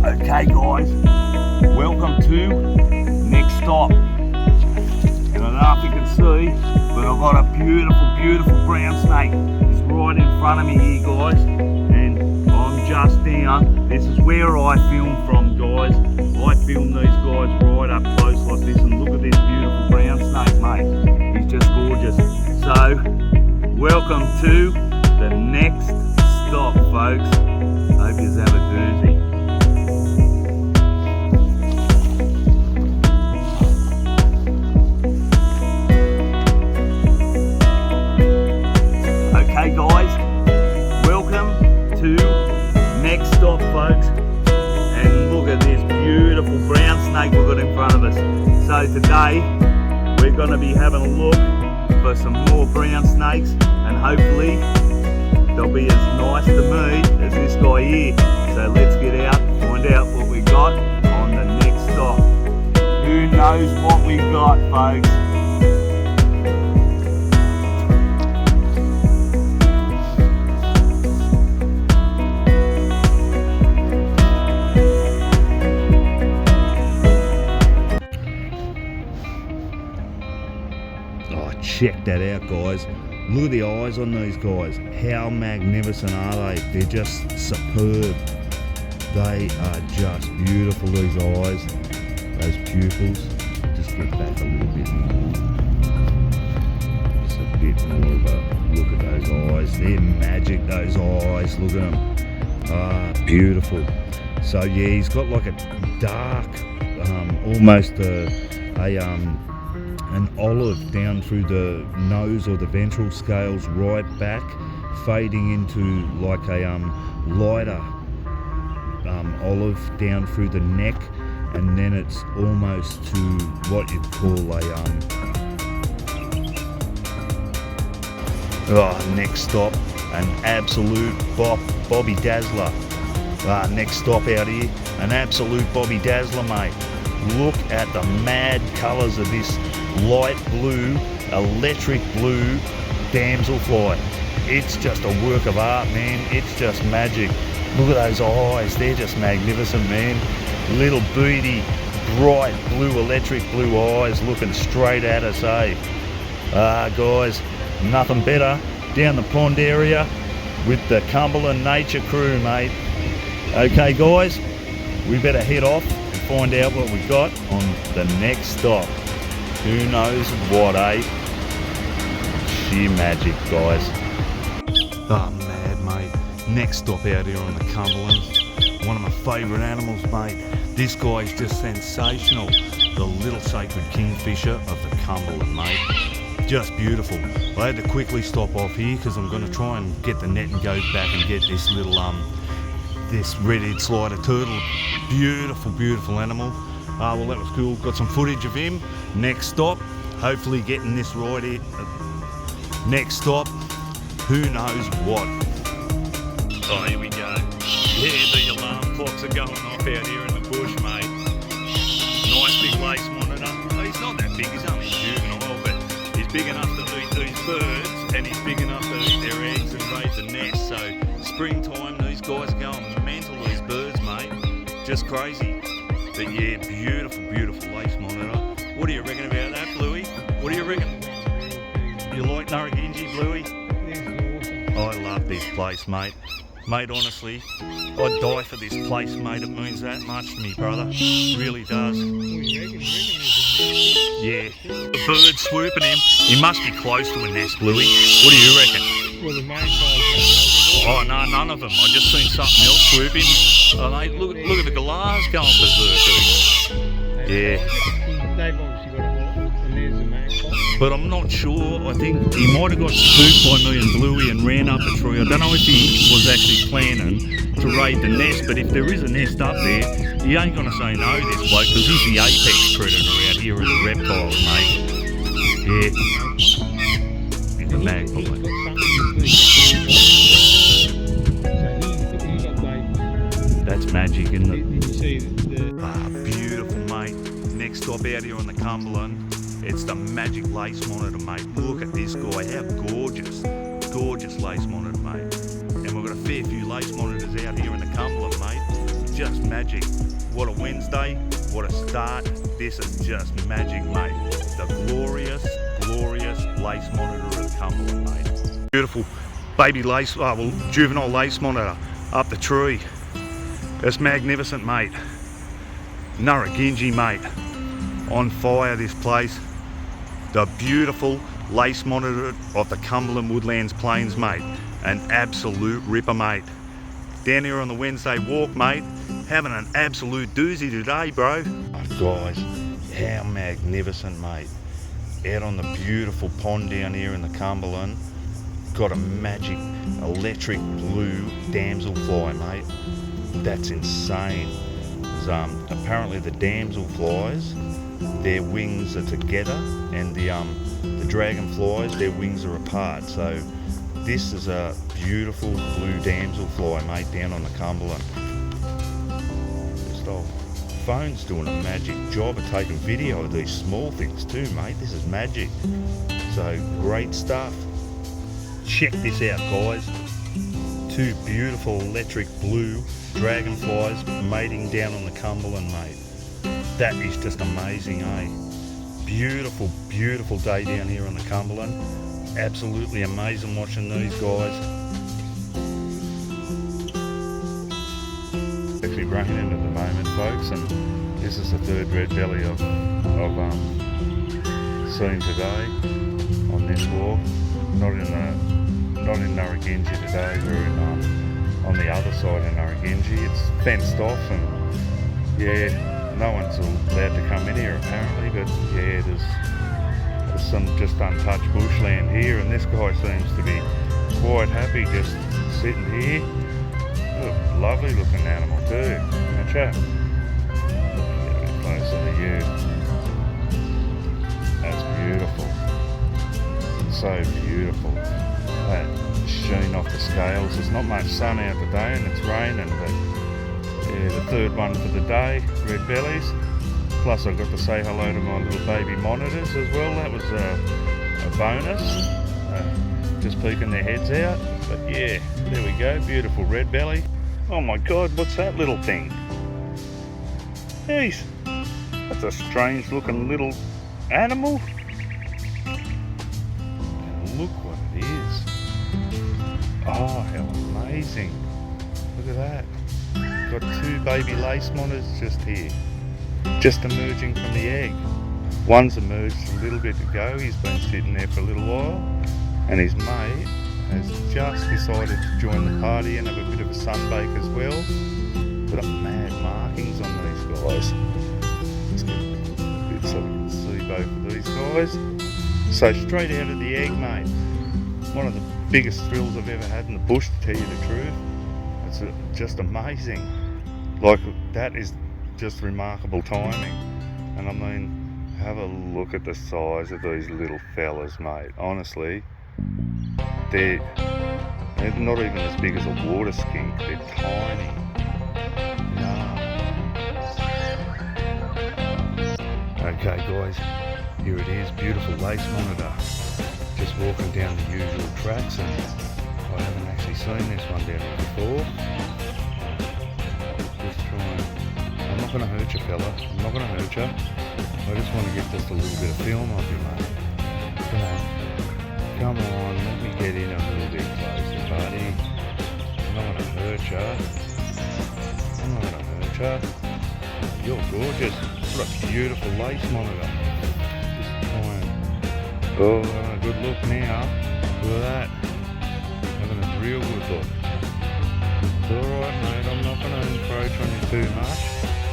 Okay guys, welcome to next stop. And I don't know if you can see, but I've got a beautiful brown snake. It's right in front of me here guys, and I'm just down. This is where I film from guys. I film these guys right up close like this, and look at this beautiful brown snake mate. He's just gorgeous. So, welcome to the next stop folks. Hope you have a doozy. Okay guys, welcome to next stop folks, and look at this beautiful brown snake we've got in front of us. So today we're going to be having a look for some more brown snakes, and hopefully they'll be as nice to me as this guy here. So let's get out, find out what we got on the next stop. Who knows what we got folks? Check that out guys, look at the eyes on these guys. How magnificent are they? They're just superb. They are just beautiful, these eyes, those pupils. Just get back a little bit more, just a bit more of a look at those eyes. They're magic, those eyes, look at them. Beautiful. So yeah, he's got like a dark almost an olive down through the nose or the ventral scales right back, fading into like a lighter olive down through the neck, and then it's almost to what you'd call a next stop, an absolute Bobby Dazzler. Next stop out here, an absolute Bobby Dazzler mate. Look at the mad colours of this light blue, electric blue damselfly. It's just a work of art, man. It's just magic. Look at those eyes, they're just magnificent, man. Little beady, bright blue, electric blue eyes looking straight at us, eh? Guys, nothing better down the pond area with the Cumberland nature crew, mate. Okay guys, we better head off and find out what we got on the next stop. Who knows what, eh? Sheer magic, guys. Oh, mad, mate. Next stop out here on the Cumberland. One of my favourite animals, mate. This guy is just sensational. The little sacred kingfisher of the Cumberland, mate. Just beautiful. I had to quickly stop off here because I'm going to try and get the net and go back and get this little, this red-head slider turtle. Beautiful animal. Well, that was cool. Got some footage of him. Next stop, hopefully getting this right here. Next stop, who knows what. Oh, here we go. Yeah, the alarm clocks are going off out here in the bush, mate. Nice big lace monitor. Oh, he's not that big, he's only juvenile, but he's big enough to eat these birds, and he's big enough to eat their eggs and raid the nest. So, springtime, these guys are going mental, these birds, mate. Just crazy. But yeah, beautiful lace monitor. What do you reckon about that, Bluey? What do you reckon? You like Narragansett, Bluey? I love this place, mate. Mate, honestly, I'd die for this place, mate. It means that much to me, brother. It really does. Yeah. The bird swooping him. He must be close to a nest, Bluey. What do you reckon? Well, the main oh no, none of them. I just seen something else swooping. Oh, mate, look at the galahs going berserk. Yeah. They've obviously got a lot, and there's the magpie. But I'm not sure. I think he might have got spooked by me and Bluey and ran up a tree. I don't know if he was actually planning to raid the nest, but if there is a nest up there, he ain't gonna say no, this bloke, because he's the apex predator out here of the reptiles, mate. Yeah. He's a magpie. That's magic, isn't it? Did you see the... Beautiful, mate. Next stop out here on the Cumberland. It's the magic lace monitor, mate. Look at this guy, how gorgeous lace monitor, mate. And we've got a fair few lace monitors out here in the Cumberland, mate. just magic. What a Wednesday, what a start. This is just magic, mate. The glorious, glorious lace monitor of Cumberland, mate. Beautiful baby lace, juvenile lace monitor up the tree. It's magnificent, mate. Narragansett, mate. On fire, this place. The beautiful lace monitor of the Cumberland Woodlands Plains, mate. An absolute ripper, mate. Down here on the Wednesday walk, mate. Having an absolute doozy today, bro. Oh, guys, how magnificent, mate. Out on the beautiful pond down here in the Cumberland. Got a magic electric blue damselfly, mate. That's insane. Apparently the damselflies, their wings are together, and the dragonflies, their wings are apart. So this is a beautiful blue damselfly, mate, down on the Cumberland. Just old phone's doing a magic job of taking video of these small things too, mate. This is magic. So great stuff. Check this out, guys. Two beautiful electric blue dragonflies mating down on the Cumberland, mate. That is just amazing, eh? Beautiful, beautiful day down here on the Cumberland. Absolutely amazing watching these guys. It's actually raining at the moment, folks, and this is the third red belly I've seen today on this walk. Not in Narragansett today. We're on the other side of Narragansett. It's fenced off, and yeah, no one's allowed to come in here apparently. But yeah, there's some just untouched bushland here, and this guy seems to be quite happy just sitting here. Oh, lovely looking animal too. Now chat. Get a bit closer to you. That's beautiful. So beautiful. That sheen off the scales. There's not much sun out today and it's raining, but yeah, the third one for the day, red bellies. Plus I got to say hello to my little baby monitors as well. That was a bonus. Just peeking their heads out. But yeah, there we go, beautiful red belly. Oh my God, what's that little thing? Jeez, that's a strange looking little animal. Look what it is. Oh, how amazing. Look at that. Got two baby lace monitors just here. Just emerging from the egg. One's emerged a little bit ago. He's been sitting there for a little while. And his mate has just decided to join the party and have a bit of a sunbake as well. Got mad markings on these guys. Let's get a bit so we can see both of these guys. So straight out of the egg, mate. One of the biggest thrills I've ever had in the bush, to tell you the truth. It's just amazing. Like, that is just remarkable timing. And I mean, have a look at the size of these little fellas, mate. Honestly, they're not even as big as a water skink. They're tiny. No. Okay, guys. Here it is, beautiful lace monitor. Just walking down the usual tracks, and I haven't actually seen this one down here before. Just trying. I'm not going to hurt you, fella. I'm not going to hurt you. I just want to get just a little bit of film of you, mate. Come on, let me get in a little bit closer, buddy. I'm not going to hurt you. I'm not going to hurt you. You're gorgeous. What a beautiful lace monitor. Oh, having a good look now. Look at that. Having a real good look. It's alright, mate. I'm not going to encroach on you too much.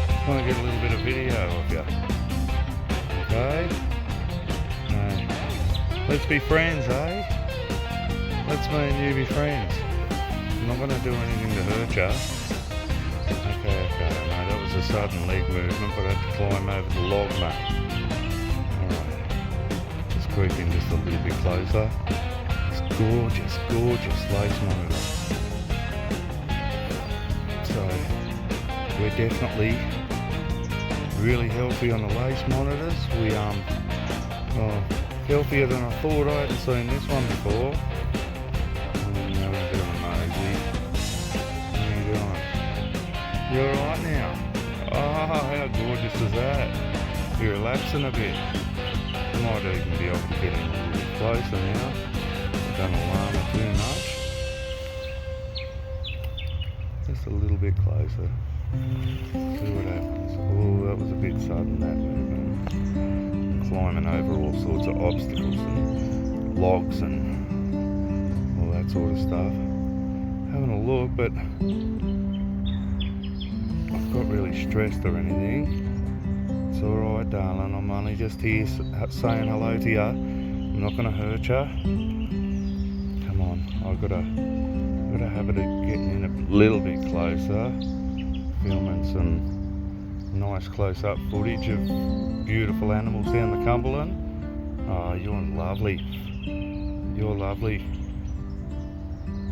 Just want to get a little bit of video of you. Okay? Let's be friends, eh? Let's me and you be friends. I'm not going to do anything to hurt you. Okay, mate. That was a sudden leg movement, but I had to climb over the log, mate. Creeping just a little bit closer. It's gorgeous, gorgeous lace monitor. So we're definitely really healthy on the lace monitors. We healthier than I thought. I hadn't seen this one before. Now we're doing nosy. How you doing? You alright now? Oh, how gorgeous is that? You're relaxing a bit. You might even be able to get in a little bit closer now. Don't alarm her too much. Just a little bit closer. See what happens. Oh, that was a bit sudden, that movement. Climbing over all sorts of obstacles and logs and all that sort of stuff. Having a look, but I've got really stressed or anything. It's alright, darling. I'm only just here saying hello to you. I'm not going to hurt you. Come on, I've got a habit of getting in a little bit closer, filming some nice close-up footage of beautiful animals down the Cumberland. Oh, you're lovely. You're lovely.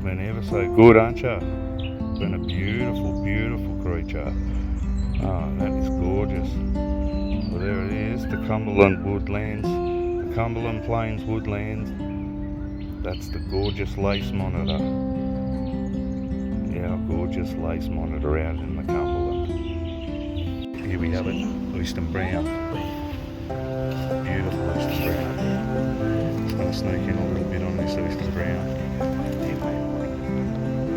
Been ever so good, aren't you? Been a beautiful, beautiful creature. Oh, that is gorgeous. Well, there it is, the Cumberland woodlands, the Cumberland Plains woodlands. That's the gorgeous lace monitor. Yeah, gorgeous lace monitor out in the Cumberland. Here we have it, Eastern Brown. Beautiful Eastern Brown. Just going to sneak in a little bit on this Eastern Brown.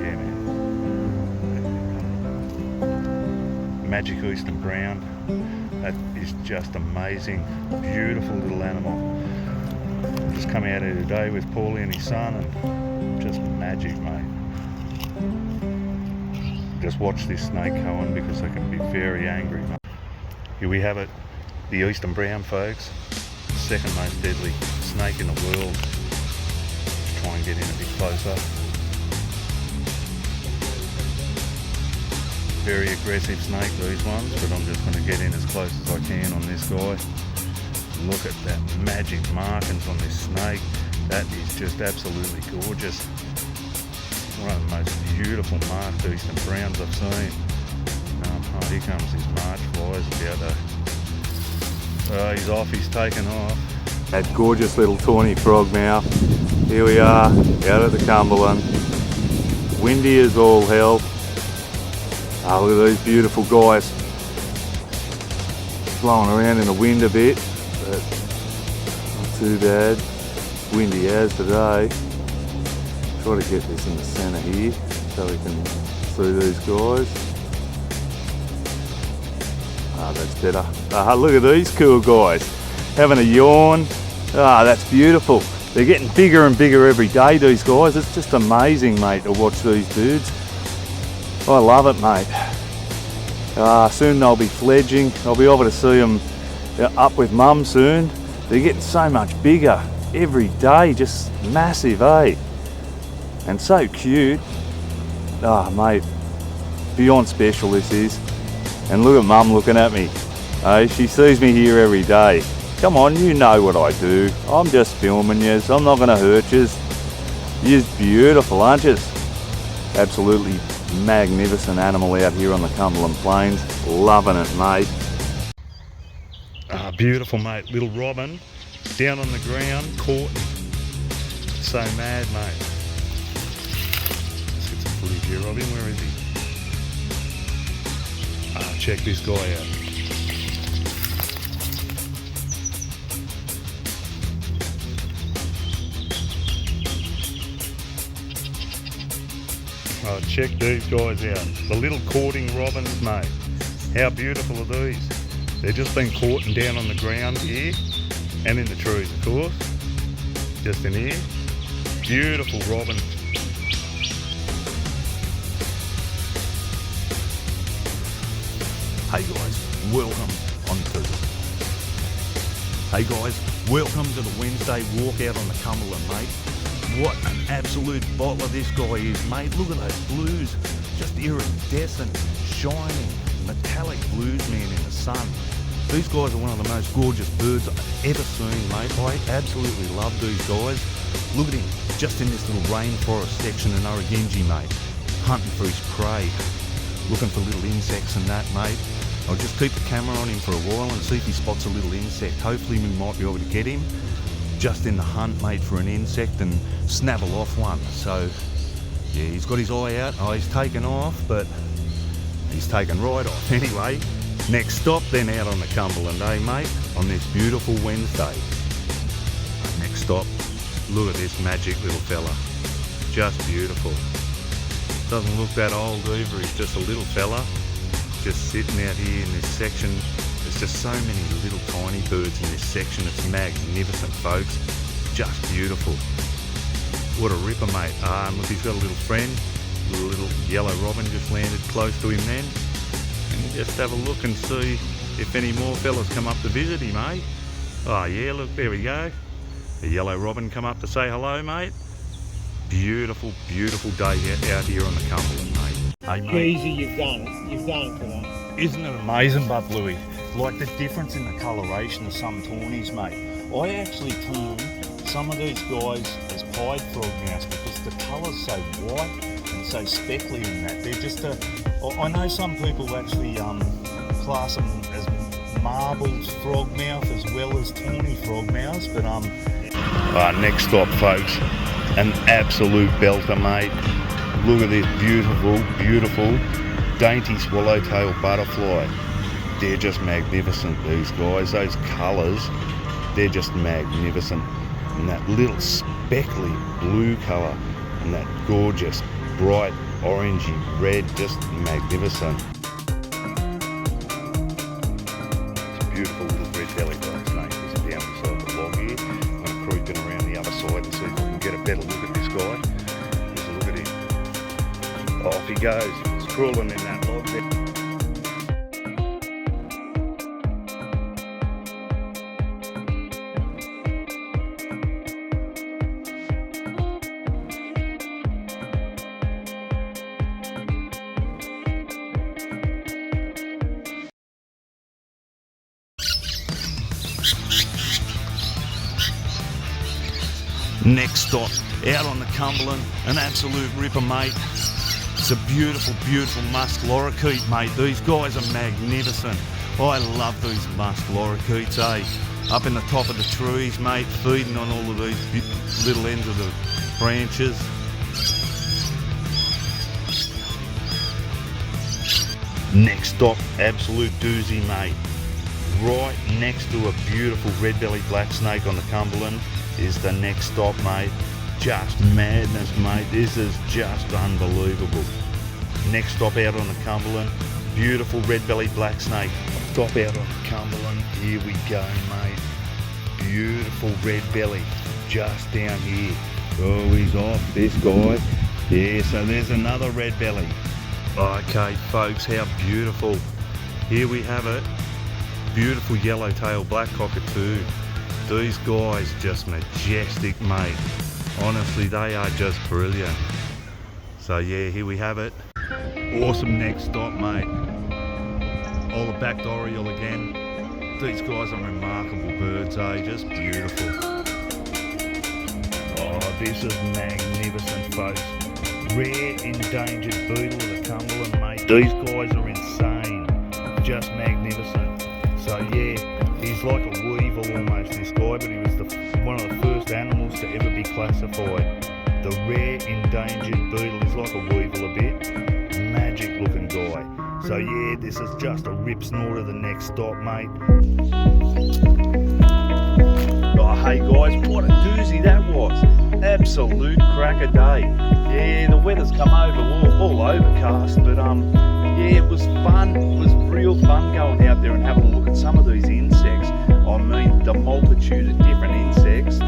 Yeah, man. Magic Eastern Brown. That is just amazing. Beautiful little animal. Just come out here today with Paulie and his son, and just magic, mate. Just watch this snake coming because they can be very angry, mate. Here we have it, the Eastern Brown, folks. Second most deadly snake in the world. Let's try and get in a bit closer. Very aggressive snake, these ones, but I'm just going to get in as close as I can on this guy. Look at that magic markings on this snake. That is just absolutely gorgeous. One of the most beautiful marked Eastern Browns I've seen. Oh, here comes his March flies about to... Oh, he's off, he's taken off. That gorgeous little tawny frog mouth. Here we are, out at the Cumberland. Windy as all hell. Oh, look at these beautiful guys. Blowing around in the wind a bit, but not too bad. Windy as today. Try to get this in the centre here so we can see these guys. Ah, that's better. Ah, look at these cool guys. Having a yawn. Ah, that's beautiful. They're getting bigger and bigger every day, these guys. It's just amazing, mate, to watch these dudes. I love it, mate. Soon they'll be fledging. I'll be able to see them up with mum soon. They're getting so much bigger every day, just massive, eh? And so cute. Ah, mate, beyond special this is. And look at mum looking at me. She sees me here every day. Come on, you know what I do. I'm just filming yous. I'm not going to hurt yous. You're beautiful, aren't yous? Absolutely magnificent animal out here on the Cumberland Plains. Loving it, mate. Ah, beautiful, mate. Little robin down on the ground, caught. So mad, mate. Let's get some footage here, Robin. Where is he? Ah, check this guy out. Oh, check these guys out. The little courting robins, mate. How beautiful are these? They've just been caught and down on the ground here and in the trees, of course. Just in here. Beautiful robin. Hey guys, welcome to the Wednesday walk out on the Cumberland, mate. What an absolute bottle of this guy is, mate. Look at those blues. Just iridescent, shining, metallic blues, man, in the sun. These guys are one of the most gorgeous birds I've ever seen, mate. I absolutely love these guys. Look at him, just in this little rainforest section in Urrugunji, mate. Hunting for his prey. Looking for little insects and that, mate. I'll just keep the camera on him for a while and see if he spots a little insect. Hopefully we might be able to get him. Just in the hunt, mate, for an insect and snavel off one. So, yeah, he's got his eye out. Oh, he's taken off, but He's taken right off. Anyway, next stop then out on the Cumberland, eh mate? On this beautiful Wednesday. Next stop, look at this magic little fella. Just beautiful. Doesn't look that old either, he's just a little fella. Just sitting out here in this section. There's just so many little tiny birds in this section. It's magnificent, folks. Just beautiful. What a ripper, mate. And look, he's got a little friend. A little yellow robin just landed close to him then. And just have a look and see if any more fellas come up to visit him, eh? Oh yeah, look, there we go. A yellow robin come up to say hello, mate. Beautiful, beautiful day out here on the Cumberland, mate. Hey, mate. Easy, you've done it. You've done it today. Isn't it amazing, Bud Louie? Like the difference in the coloration of some tawnies, mate. I actually term some of these guys as pied frog mouse because the colour's so white and so speckly in that. They're just I know some people actually class them as marbled frogmouth as well as tawny frogmouths, but next stop, folks, an absolute belter, mate. Look at this beautiful, beautiful dainty swallowtail butterfly. They're just magnificent, these guys. Those colours, they're just magnificent. And that little speckly blue colour and that gorgeous bright orangey red, just magnificent. It's a beautiful little red-bellied black snake just down beside the log here. I'm going to creep in around the other side and see if I can get a better look at this guy. Just a look at him. Off he goes. It's crawling in that log there. Next stop, out on the Cumberland, an absolute ripper, mate. It's a beautiful, beautiful musk lorikeet, mate. These guys are magnificent. I love these musk lorikeets, eh? Up in the top of the trees, mate, feeding on all of these little ends of the branches. Next stop, absolute doozy, mate. Right next to a beautiful red-bellied black snake on the Cumberland is the next stop, mate. Just madness, mate. This is just unbelievable. Next stop out on the Cumberland, beautiful red-bellied black snake. Stop out on the Cumberland, here we go, mate. Beautiful red belly, just down here. Oh, he's off, this guy. Yeah, so there's another red belly. Okay, folks, how beautiful. Here we have it. Beautiful yellow-tailed black cockatoo. These guys just majestic, mate. Honestly, they are just brilliant. So yeah, here we have it. Awesome next stop, mate. Backed oriole again. These guys are remarkable birds, eh? Just beautiful. Oh, this is magnificent, folks. Rare endangered beetle of the Cumberland, mate. These guys are insane. Just magnificent. So yeah, he's like a weevil almost, this guy, but he was one of the first animals to ever be classified. The rare endangered beetle is like a weevil a bit. Magic looking guy. So yeah, this is just a rip snort of the next stop, mate. Oh hey guys, what a doozy that was. Absolute cracker day. Yeah, the weather's come over all overcast, but yeah, it was fun. It was real fun going out there and having a look at some of these insects. I mean, the multitude of different insects.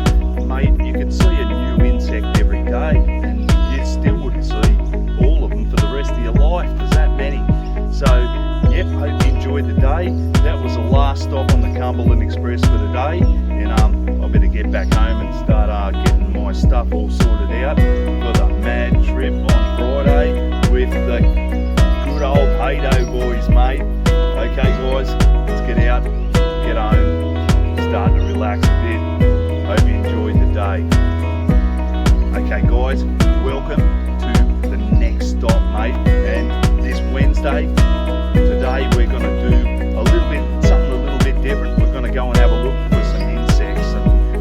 Mate, you could see a new insect every day and you still wouldn't see all of them for the rest of your life. There's that many. So, yep, hope you enjoyed the day. That was the last stop on the Cumberland Express for today. And I better get back home and start getting my stuff all sorted out for the mad trip on Friday with the good old Hado boys, mate. Okay guys, let's get out, get home, start to relax a bit. Hope you enjoyed the day. Okay guys, welcome to the next stop, mate. And this Wednesday, today we're going to do something a little bit different. We're going to go and have a look for some insects,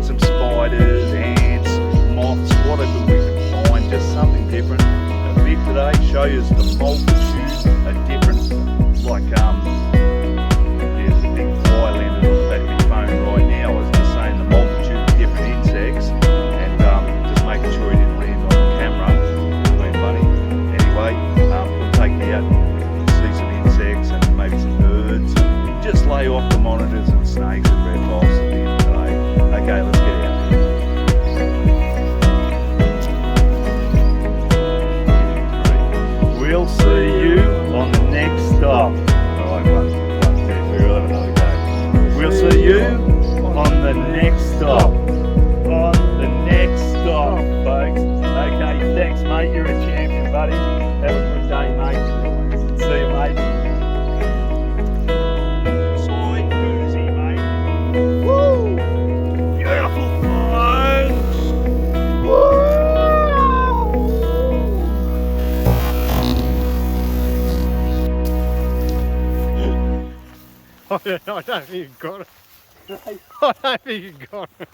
some spiders, ants, moths, whatever we can find, just something different. A bit today, show you the multitude of different We'll see you on the next stop. On the next stop, folks. Okay, thanks, mate. You're a champion, buddy. Have a good day, mate. See you, mate. Soy Boozy, mate. Woo! Beautiful, folks. Woo! I don't think you got it. I don't think you got it.